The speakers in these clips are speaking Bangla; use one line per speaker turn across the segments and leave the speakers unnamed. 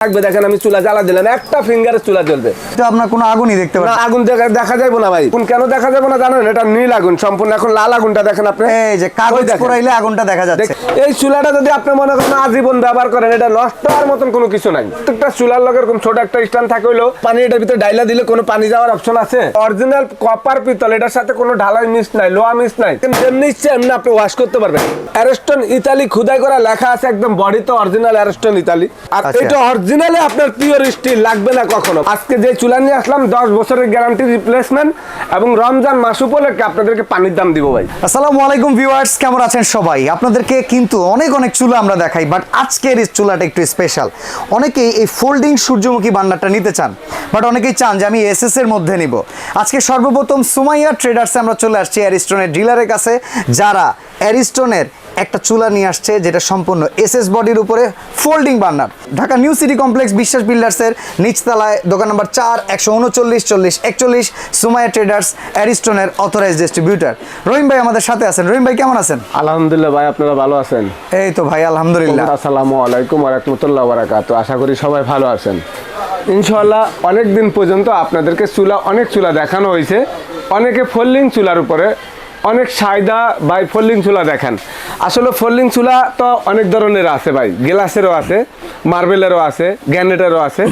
থাকবে। দেখেন আমি চুলা জ্বালা দিলাম, একটা ফিঙ্গারে চুলা জ্বলবে।
তো আপনার কোনো আগুনই দেখতে পাচ্ছেন
না, আগুন দেখা যাবে না ভাই। কোন কেন দেখা যাবে না জানেন? এটা নীল আগুন সম্পূর্ণ। এখন লাল আগুনটা দেখেন আপনি,
এই যে কাগজ পোড়াইলে আগুনটা দেখা যাচ্ছে।
এই চুলাটা যদি আপনি মনে করেন আজীবন ব্যবহার করেন, এটা নষ্ট হওয়ার মতন কোনো কিছু নাই। প্রত্যেকটা চুলার লগে এরকম ছোট একটা স্ট্যান্ড থাকে, হইলো পানি এটার ভিতরে ডাইলা দিলে কোনো পানি যাওয়ার অপশন আছে। অরিজিনাল কপার পিতল, এটার সাথে কোনো ঢালাই মিস নাই, লোহা মিস নাই। যেমনি ইচ্ছে এমনি আপনি ওয়াশ করতে পারবেন। অ্যারিস্টন ইতালি খোদাই করা লেখা আছে একদম বডিতে, অরিজিনাল অ্যারিস্টন ইতালি। আর এটা অরিজিনালি আপনার পিওর স্টিল, লাগবে না কখনো। আজকে যে চুলা নিয়ে আসলাম 10 বছরের গ্যারান্টি, রিপ্লেসমেন্ট, এবং রমজান মাস উপলক্ষে আপনাদেরকে পানির দাম দিব ভাই।
আসসালামু আলাইকুম ভিউয়ার্স, কেমন আছেন সবাই? আপনাদেরকে কিন্তু অনেক চুলা আমরা দেখাই, বাট আজকের এই চুলাটা একটু স্পেশাল। অনেকেই এই ফোল্ডিং সূর্যমুখী বান্নারটা নিতে চান, বাট অনেকেই চান যে আমি এসএস এর মধ্যে নিব। আজকে সর্বপ্রথম সুমাইয়া ট্রেডার্সে আমরা চলে আসছি অ্যারিস্টনের ডিলারের কাছে, যারা অ্যারিস্টনের একটা চুলা নিয়ে আসছে যেটা সম্পূর্ণ এসএস বডির উপরে folding burner. Dhaka new city complex Biswas বিল্ডার্সের নিচতলায়, দোকান নম্বর 4, 139 40 41, সুমাইয়া ট্রেডার্স, অ্যারিস্টনের অথরাইজড ডিস্ট্রিবিউটর। রহিম ভাই আমাদের সাথে আছেন। রহিম ভাই কেমন আছেন?
আলহামদুলিল্লাহ ভাই, আপনারা ভালো আছেন?
এই তো ভাই আলহামদুলিল্লাহ।
আসসালামু আলাইকুম ওয়া রাহমাতুল্লাহি ওয়া বারাকাতুহু। আশা করি সবাই ভালো আছেন ইনশাআল্লাহ। অনেক দিন পর্যন্ত আপনাদেরকে অনেক চুলা দেখানো হয়েছে। অনেকে ফোল্ডিং চুলার উপরে অনেক সাইদা ভাই ফোল্ডিং চুলা দেখেন। আসলে ফোল্ডিং চুলা তো অনেক ধরনের আছে ভাই, গ্লাসেরও আছে, মার্বেলেরও আছে, গ্যানেটেরও আছে।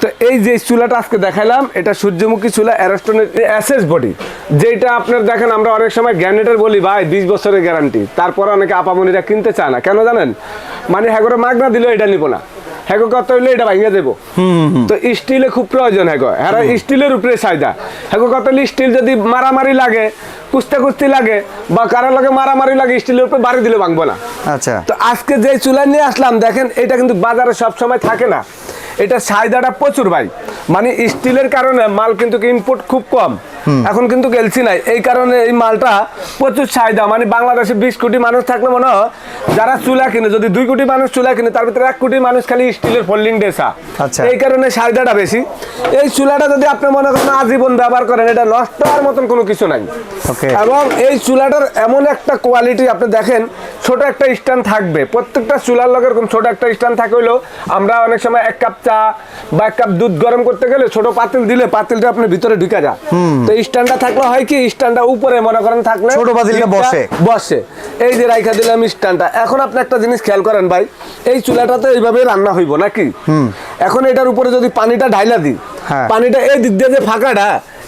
তো এই যে চুলাটা আজকে দেখাইলাম, এটা সূর্যমুখী চুলা, অ্যারিস্টনের এসএস বডি। যেটা আপনার দেখেন, আমরা অনেক সময় গ্যানেটের বলি ভাই 20 বছরের গ্যারান্টি, তারপর অনেকে আপামনিরা কিনতে চায় না। কেন জানেন? মানে হ্যাঁ করে মাগনা দিলেও এটা নিব না, হ্যাঁ কত হইলে এটা ভাঙিয়ে দেবো। তো স্টিলে খুব প্রয়োজন, হ্যাঁ স্টিলের উপরে চাহিদা। হ্যাঁ কত হলে স্টিল যদি মারামারি লাগে, কুস্তি লাগে, বা কারোর লাগে মারামারি লাগে, স্টিলের উপরে বাড়ি দিলে ভাঙবো না।
আচ্ছা,
তো আজকে যে চুলা নিয়ে আসলাম দেখেন, এটা কিন্তু বাজারে সব সময় থাকে না। এটা চাহিদাটা প্রচুর ভাই। মানে স্টিলের কারণে মাল কিন্তু ইনপুট খুব কম, এখন কিন্তু গেলছি নাই। এই কারণে এই মালটা প্রচুর চাহিদা। মানে বাংলাদেশে 20 কোটি মানুষ থাকলে মনে হয় যারা চুলা কিনে, যদি 2 কোটি মানুষ চুলা কিনে, তার ভিতরে 1 কোটি মানুষ খালি স্টিলের ফোল্ডিং ডেসা। এই কারণে চাহিদাটা বেশি। এই চুলাটা যদি আপনি মনে করেন আজীবন ব্যবহার করেন, এটা নষ্ট হওয়ার মতন কোনো কিছু নাই। এবং এই চুলাটার এমন একটা কোয়ালিটি, আপনি দেখেন ছোট একটা স্ট্যান্ড থাকবে। প্রত্যেকটা চুলার লগে এরকম ছোট একটা স্ট্যান্ড থাকে। হইলো আমরা অনেক সময় 1 কাপ চা বা 1 কাপ দুধ গরম করতে গেলে ছোট পাতিল দিলে পাতিলটা আপনার ভিতরে ঢুকে যায়। তো স্ট্যান্ডটা থাকলে হয় কি, স্ট্যান্ডটা উপরে মনে করেন থাকলে
ছোট পাতিলটা
বসে। এই যে রাইখা দিলাম স্ট্যান্ডটা। এখন আপনি একটা জিনিস খেয়াল করেন ভাই, এই চুলাটা তো এইভাবে রান্না হইব নাকি? এখন এটার উপরে যদি পানিটা ঢাইলা দিই, পানিটা এই দিক দিয়ে যে ফাঁকাটা,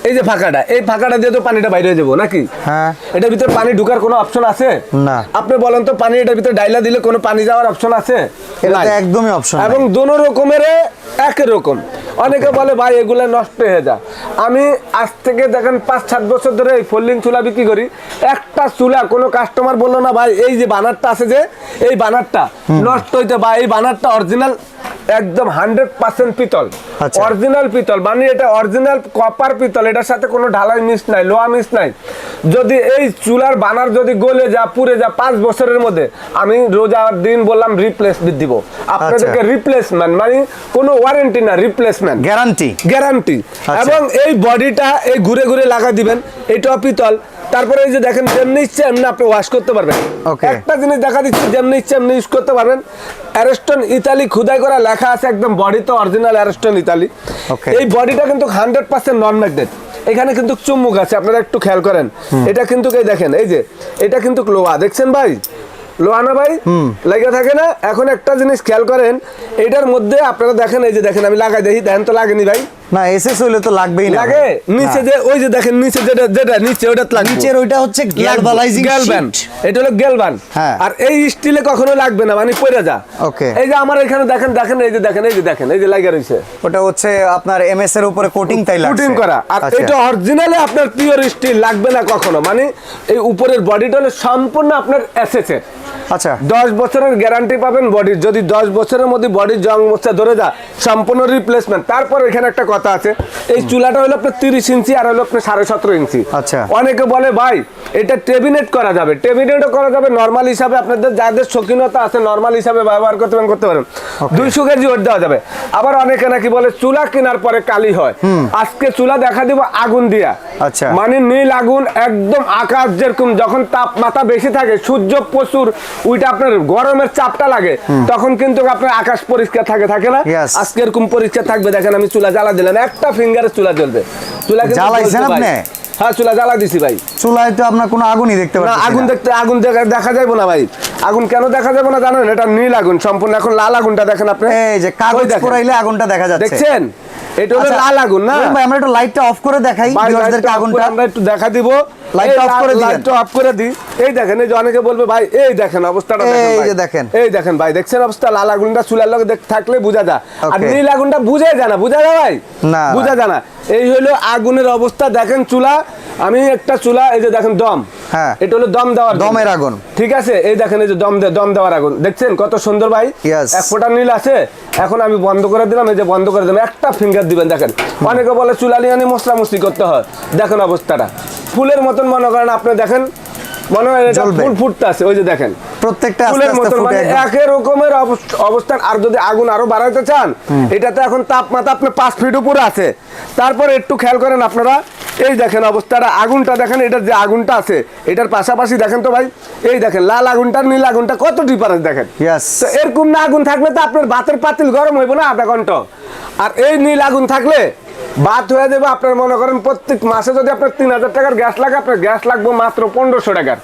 এই যে ফাঁকাটা, এই ফাঁকাটা দিয়ে তো পানিটা বাইরে যাবো নাকি?
হ্যাঁ।
এটার ভিতরে পানি ঢুকার কোনো অপশন আছে
না।
আপনি বলেন তো, পানি এটার ভিতরে ডাইলা দিলে কোনো পানি যাওয়ার অপশন আছে?
এটা একদমই অপশন।
এবং দোনো রকমের একই রকম। অনেকে বলে ভাই এগুলা নষ্ট হয়ে যায়। আমি আজ থেকে দেখেন 5-7 বছর ধরে এই ফোল্ডিং চুলা বিক্রি করি। একটা চুলা কোনো কাস্টমার বললো না ভাই এই যে বানারটা আছে, যে এই বানারটা নষ্ট হইতে, বা এই বানারটা অরিজিনাল একদম 100% পিতল, অরিজিনাল পিতল। মানে এটা অরিজিনাল কপার পিতল, এটার সাথে কোনো ঢালাই মিস নাই, লোহা মিস নাই। যদি এই চুলার বানার যদি গলে যা পুড়ে যা 5 বছরের মধ্যে, আমি রোজার দিন বললাম রিপ্লেসমেন্ট দিব আপনাদেরকে। রিপ্লেসমেন্ট মানে কোনো ওয়ারেন্টি না, রিপ্লেসমেন্ট গ্যারান্টি। এবং এই বডিটা এই ঘুরে ঘুরে লাগা দিবেন, এইটা পিতল। তারপরে এই যে দেখেন, যেমনি ইচ্ছে এমনি আপনি ওয়াশ করতে পারবেন। একটা জিনিস দেখা দিচ্ছি, যেমনি ইচ্ছে এমনি ইউজ করতে পারবেন। অ্যারিস্টন ইতালি খোদাই করা লেখা আছে একদম বডিতে, অরিজিনাল অ্যারিস্টন ইতালি। এই বডিটা কিন্তু 100% নন ম্যাগনেট। এখানে কিন্তু চুম্বক আছে, আপনারা একটু খেয়াল করেন। এটা কিন্তু এই দেখেন, এই যে এটা কিন্তু লোহা, দেখছেন ভাই? লোহা না ভাই, লেগে থাকে না? এখন একটা জিনিস খেয়াল করেন, এটার মধ্যে আপনারা দেখেন, এই যে দেখেন আমি লাগাই দেখি, দেখেন তো লাগেনি ভাই?
না, এসএস হইলে তো লাগবেই না।
লাগে নিচে যে, ওই যে দেখেন নিচে যেটা নিচে ওটা লাগবে,
নিচের ওইটা হচ্ছে গ্যালভানাইজিং শীট,
এটা হলো গ্যালভান। আর এই স্টিলে কখনো লাগবে না, মানে পড়ে যা। এই যে আমার এখানে দেখেন, এই যে দেখেন, এই যে লাগা রইছে,
ওটা হচ্ছে আপনার এমএস এর উপরে কোটিং, তাই লাগছে
কোটিং করা। আর এটা অরিজিনালি আপনার পিওর স্টিল, লাগবে না কখনো। মানে এই উপরের বডিটা হলো সম্পূর্ণ আপনার এসএস এর।
আচ্ছা,
10 বছরের গ্যারান্টি পাবেন বডির। যদি 10 বছরের মধ্যে বডির জং মোচা ধরে যায়, সম্পূর্ণ রিপ্লেসমেন্ট। তারপর এখানে একটা কথা আছে, এই চুলাটা হলো আপনার 30 ইঞ্চি আর হলো আপনার 17.5 ইঞ্চি।
আচ্ছা,
অনেকে বলে ভাই এটা টেবিনেট করা যাবে, টেবিনেটও করা যাবে। নরমাল হিসাবে আপনাদের যাদের শৌখিনতা আছে, নরমাল হিসাবে ব্যবহার করতে পারেন। 200 কেজি ওট দেওয়া যাবে। আবার অনেকে নাকি বলে চুলা কেনার পরে কালি হয়। আজকে চুলা দেখা দিব আগুন দিয়া,
আচ্ছা।
মানে নীল আগুন একদম আকাশ যেরকম যখন তাপমাত্রা বেশি থাকে, সূর্য প্রচুর ওইটা আপনার গরমের চাপটা লাগে, তখন কিন্তু আপনার আকাশ পরিষ্কার থাকে না।
Yes.
আজকে এরকম পরিষ্কার থাকবে। দেখেন আমি চুলা জ্বালা দিলাম, একটা ফিঙ্গারে চুলা জ্বলবে। চুলা কিন্তু
জ্বালাইছেন
জ্বলছে ভাই।
আপনি?
হ্যাঁ চুলা জ্বালা দিছি ভাই।
চুলায় তো আপনার কোনো আগুনই দেখতে
না
পাচ্ছেন
আগুন দেখতে দেখা যাবে না ভাই। আগুন কেন দেখা যাবে না জানেন? এটা নীল আগুন সম্পূর্ণ। এখন লাল আগুনটা দেখেন আপনি,
এই যে কাগজ পোড়াইলে আগুনটা দেখা যাচ্ছে,
দেখছেন? এটা হলো লাল আগুন না
ভাই? আমরা একটু লাইটটা অফ করে দেখাই ভিউয়ারদেরকে আগুনটা।
আমরা একটু দেখা দিব।
লাইটটা অফ করে দিবেন।
লাইটটা অফ করে দিই। এই দেখেন, এই যে অনেকে বলবে ভাই এই দেখেন অবস্থাটা দেখেন
এই
ভাই।
যে দেখেন।
এই দেখেন ভাই, দেখছেন অবস্থা? লাল আগুনটা চুলার লগে থাকলে বোঝা যায়, আর
Okay.
নীল আগুনটা বুঝে যায় না। বুঝা যায় ভাই?
না,
বুঝা যায় না। এই হলো আগুনের অবস্থা। দেখেন চুলা, আমি একটা চুলা, এই যে দেখেন দম,
হ্যাঁ
এটা হলো দম দেওয়ার জন্য।
দমের আগুন,
ঠিক আছে? এই দেখেন, এই যে দম দেওয়ার আগুন, দেখছেন কত সুন্দর ভাই?
Yes.
এক ফোঁটা নীল আছে। এখন আমি বন্ধ করে দিলাম, এই যে বন্ধ করে দিলাম, একটা ফিঙ্গার দিবেন। দেখেন অনেকে বলে চুলা নিয়ে মশলা মশলি করতে হয়, দেখেন অবস্থাটা ফুলের মতন মনে করেন আপনি। দেখেন মনে হয় এটা
জ্বলবে।
ফুল ফুটতে আছে, ওই যে দেখেন
প্রত্যেকটা আস্তে
ফুলের
আস্তে
মতন,
ফুটে
মানে
একদম।
একই রকমের অবস্থান। আর যদি আগুন আরো বাড়াইতে চান, এটাতে এখন তাপমাত্রা আপনার 5 ফিট উপরে আছে। তারপর একটু খেয়াল করেন আপনারা, এই দেখেন অবস্থাটা, আগুনটা দেখেন, এটার যে আগুনটা আছে এটার পাশাপাশি দেখেন তো ভাই, এই দেখেন লাল আগুনটা নীল আগুনটা কত ডিফারেন্স দেখেন।
Yes.
তো এরকম না আগুন থাকলে তো আপনার ভাতের পাতিল গরম হইব না আধা ঘন্টা। আর এই নীল আগুন থাকলে ভাত হয়ে যাবে আপনার। মনে করেন প্রত্যেক মাসে যদি আপনার 3000 টাকার গ্যাস লাগে, আপনার গ্যাস লাগবে মাত্র 1500 টাকার।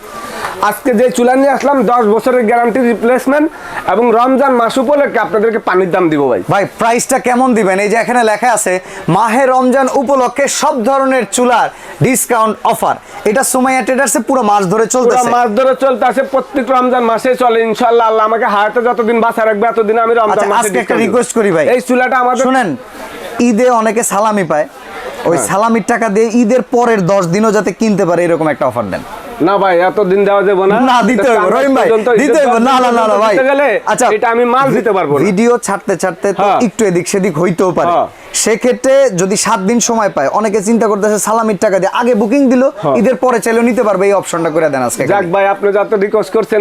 আজকে যে চুলা নিয়ে আসলাম 10 বছরের গ্যারান্টি রিপ্লেসমেন্ট, এবং রমজান মাস উপলক্ষে আপনাদেরকে পানির দাম দিব ভাই।
ভাই প্রাইসটা কেমন দিবেন? এই যে এখানে লেখা আছে মাহে রমজান উপলক্ষে সব ধরনের চুলার ডিসকাউন্ট অফার। এটা সুমাইয়া ট্রেডার্সে পুরো মাস ধরে
পুরো
চলতেছে।
মাস ধরে চলতে আছে, প্রত্যেক রমজান মাসে চলে ইনশাআল্লাহ। আল্লাহ আমাকে হায়াতে যতদিন বাঁচা রাখবে এতদিন আমি রমজান
আচ্ছা,
মাসে
আজকে একটা
discount দিব।
রিকোয়েস্ট করি ভাই,
এই চুলাটা আমাদের
শুনেন, ঈদে অনেকে সালামি পায়, ওই সালামির টাকা দিয়ে ঈদের পরের 10 দিনও যাতে কিনতে পারে এরকম একটা অফার দেন।
না ভাই এতদিন দেওয়া যাবে না।
না দিতে হবে রহিম ভাই, দিতে হবে। না না না না ভাই,
আচ্ছা এটা আমি মাল দিতে পারবো না।
ভিডিও ছাড়তে ছাড়তে তো
হ্যাঁ।
একটু এদিক সেদিক হইতেও পারে।
হ্যাঁ।
সেক্ষেত্রে যদি 7 দিন সময় পায়, অনেকে চিন্তা করতেছে সালামির টাকা দিয়ে আগে বুকিং দিল, ঈদের পরে চাইলেও নিতে পারবে, এই অপশনটা করে দেন আজকে।
যাক ভাই, আপনি যত রিকোয়েস্ট করছেন,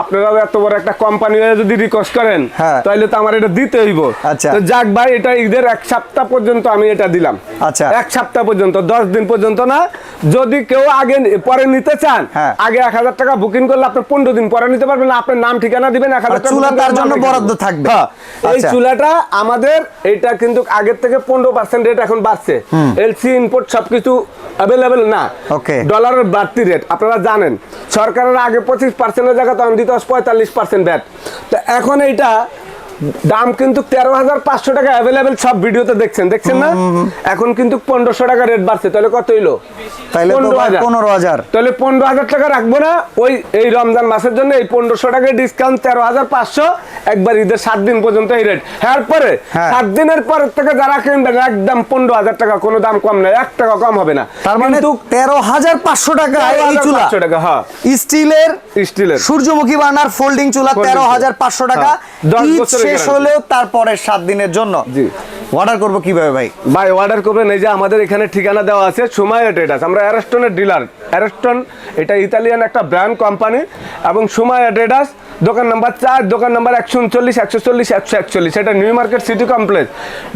আপনারাও এত বড় একটা কোম্পানি হয়ে যদি রিকোয়েস্ট করেন,
হ্যাঁ।
তাহলে তো আমার এটা দিতে হইব।
আচ্ছা।
তো যাক ভাই, এটা ঈদের 1 সপ্তাহ পর্যন্ত আমি এটা দিলাম।
আচ্ছা।
1 সপ্তাহ পর্যন্ত, 10 দিন পর্যন্ত না। যদি কেউ আগে পরে নিতে চান,
হ্যাঁ।
আগে 1000 টাকা বুকিং করলে আপনি 15 দিন পরে নিতে পারবেন না। আপনার নাম ঠিকানা দিবেন, 1000 টাকা
চুলা
booking
তার
করলে
জন্য
মাল রেখে
বরাদ্দ
দেব।
থাকবে।
হ্যাঁ। এই
আচ্ছা।
চুলাটা আমাদের এইটা কিন্তু আগের থেকে 15% রেট এখন বাড়ছে। এলসি ইম্পোর্ট সবকিছু অ্যাভেলেবেল না।
Okay.
ডলারের বাড়তি রেট আপনারা জানেন। সরকারের আগে 25% জায়গা তখন দিতে 45% ব্যাট। তো এখন এইটা দাম কিন্তু 13,500 টাকা অ্যাভেলেবেল, সব ভিডিওতে দেখছেন না? এখন কিন্তু 1500 টাকা রেট বাড়ছে। তাহলে কত হইলো?
তাইলে তো 15,000।
তাহলে 15,000 টাকা রাখবো না ওই এই রমজান মাসের জন্য? এই 1500 টাকা ডিসকাউন্ট 13,500 একবার ঈদের 7 দিন পর্যন্ত এই রেট। এরপরে 7 দিনের পর থেকে যারা কিনবেন একদম 15,000 টাকা, কোনো দাম কম নাই, 1 টাকা কম হবে না।
তার মানে 13,500 টাকা এই চুলা।
13,500 টাকা, হ্যাঁ।
স্টিলের
সূর্যমুখী
বার্নার ফোল্ডিং চুলা 13,500 টাকা।
হ্যাঁ, 10
ঈদ
বছরের
শেষ
guarantee।
হলেও তারপরে 7 দিনের জন্য।
জি।
অর্ডার করব কিভাবে ভাই?
ভাই অর্ডার করবেন, এই যে আমাদের এখানে ঠিকানা দেওয়া আছে, সুমাইয়া ট্রেডার্স। আমরা অ্যারিস্টনের ডিলার। অ্যারিস্টন এটা ইতালিয়ান একটা ব্র্যান্ড কোম্পানি, এবং সুমাইয়া ট্রেডার্স দোকান নাম্বার 4, দোকান নাম্বার 139, 140, 141। এটা new market city complex,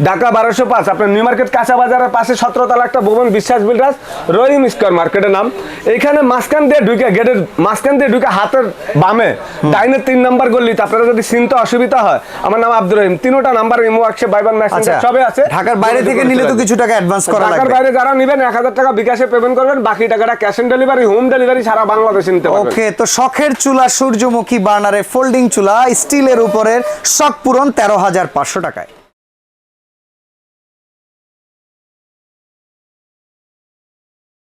Dhaka 1205। আপনার নিউ মার্কেট কাঁচা বাজারের পাশে 17 তলা একটা ভবন, বিশ্বাস বিল্ডার্স, রহিম স্কয়ার মার্কেটের নাম। এইখানে মাঝখান দিয়ে ঢুকে, গেটের মাঝখান দিয়ে ঢুকে হাতের বামে ডাইনে 3 নাম্বার গলিতে, আপনারা যদি চিনতে অসুবিধা হয়, আমার নাম আব্দুর রহিম। 3টা নাম্বার ইমো আছে, ভাইবার মেসেঞ্জার সবে আছে।
ঢাকার বাইরে থেকে নিলে তো কিছু টাকা অ্যাডভান্স করা লাগবে।
ঢাকার বাইরে যারা নেবেন 1000 টাকা বিকাশে পেমেন্ট করবেন, বাকি টাকাটা cash on delivery, home delivery সারা বাংলাদেশে নিতে পারবেন।
ওকে, তো শখের চুলা সূর্যমুখী বার্নারে ফোল্ডিং চুলা স্টিলের উপরের শখ পূরণ 13,500 টাকায়।